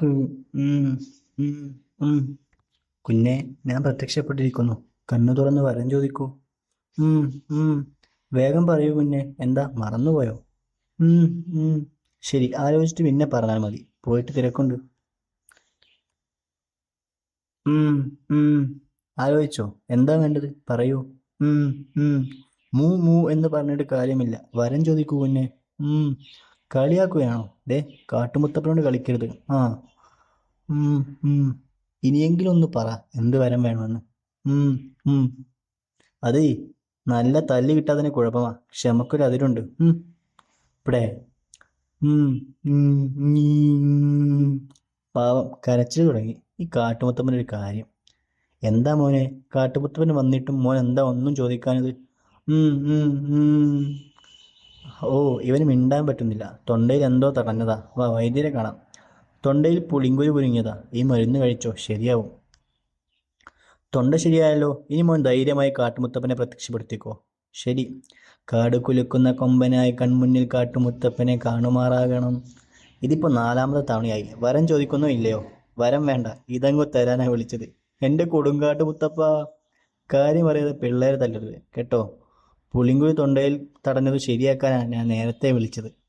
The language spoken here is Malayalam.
ക് ഉം, ഉം, ഉം. കുഞ്ഞെ, ഞാൻ പ്രത്യക്ഷപ്പെട്ടിരിക്കുന്നു. കണ്ണു തുറന്ന് വരം ചോദിക്കൂ. ഉം, ഉം. വേഗം പറയൂ കുഞ്ഞെ, എന്താ മറന്നുപോയോ? ഉം, ഉം. ശരി, ആലോചിച്ചിട്ട് പിന്നെ പറഞ്ഞാൽ മതി. പോയിട്ട് തിരക്കുണ്ട്. ഉം, ഉം. ആലോചിച്ചോ? എന്താ വേണ്ടത്? പറയൂ. ഉം, ഉം. മൂ മൂ എന്ന് പറഞ്ഞിട്ട് കാര്യമില്ല. വരം ചോദിക്കൂ കുഞ്ഞെ. ഉം. കളിയാക്കുകയാണോ? ദേ, കാട്ടുമുത്തപ്പനോട് കളിക്കരുത്. ആ. ഉം, ഉം. ഇനിയെങ്കിലും ഒന്ന് പറ, എന്ത് വരം വേണമെന്ന്. ഉം, ഉം. അതേ, നല്ല തല്ല് കിട്ടാതിന് കുഴപ്പമാ. ക്ഷമക്കൊരു അതിരുണ്ട്. ഇവിടെ. ഉം, ഉം, ഉം. പാവം കരച്ചിൽ തുടങ്ങി. ഈ കാട്ടുമുത്തപ്പനൊരു കാര്യം. എന്താ മോനെ, കാട്ടുമുത്തപ്പൻ വന്നിട്ടും മോൻ എന്താ ഒന്നും ചോദിക്കാനത്? ഉം, ഉം, ഉം. ഓ, ഇവന് മിണ്ടാൻ പറ്റുന്നില്ല. തൊണ്ടയിൽ എന്തോ തടഞ്ഞതാ. വാ, വൈദ്യരെ കാണാം. തൊണ്ടയിൽ പുളിങ്കുരു കുരുങ്ങിയതാ. ഈ മരുന്ന് കഴിച്ചോ, ശരിയാവും. തൊണ്ട ശരിയായല്ലോ. ഇനി മോൻ ധൈര്യമായി കാട്ടുമുത്തപ്പനെ പ്രത്യക്ഷപ്പെടുത്തിക്കോ. ശരി. കാട് കുലുക്കുന്ന കൊമ്പനായി കൺമുന്നിൽ കാട്ടുമുത്തപ്പനെ കാണുമാറാകണം. ഇതിപ്പോ നാലാമത്തെ തവണയായി. വരം ചോദിക്കുന്നോ ഇല്ലയോ? വരം വേണ്ട, ഇതങ്ങു തരാനാ വിളിച്ചത്. എന്റെ കൊടുങ്കാട്ടു മുത്തപ്പ. കാര്യം അറിയാതെ പിള്ളേരെ തല്ലരുത് കേട്ടോ. പുളിങ്കുരു തൊണ്ടയിൽ തടഞ്ഞത് ശരിയാക്കാനാ ഞാൻ നേരത്തെ വിളിച്ചത്.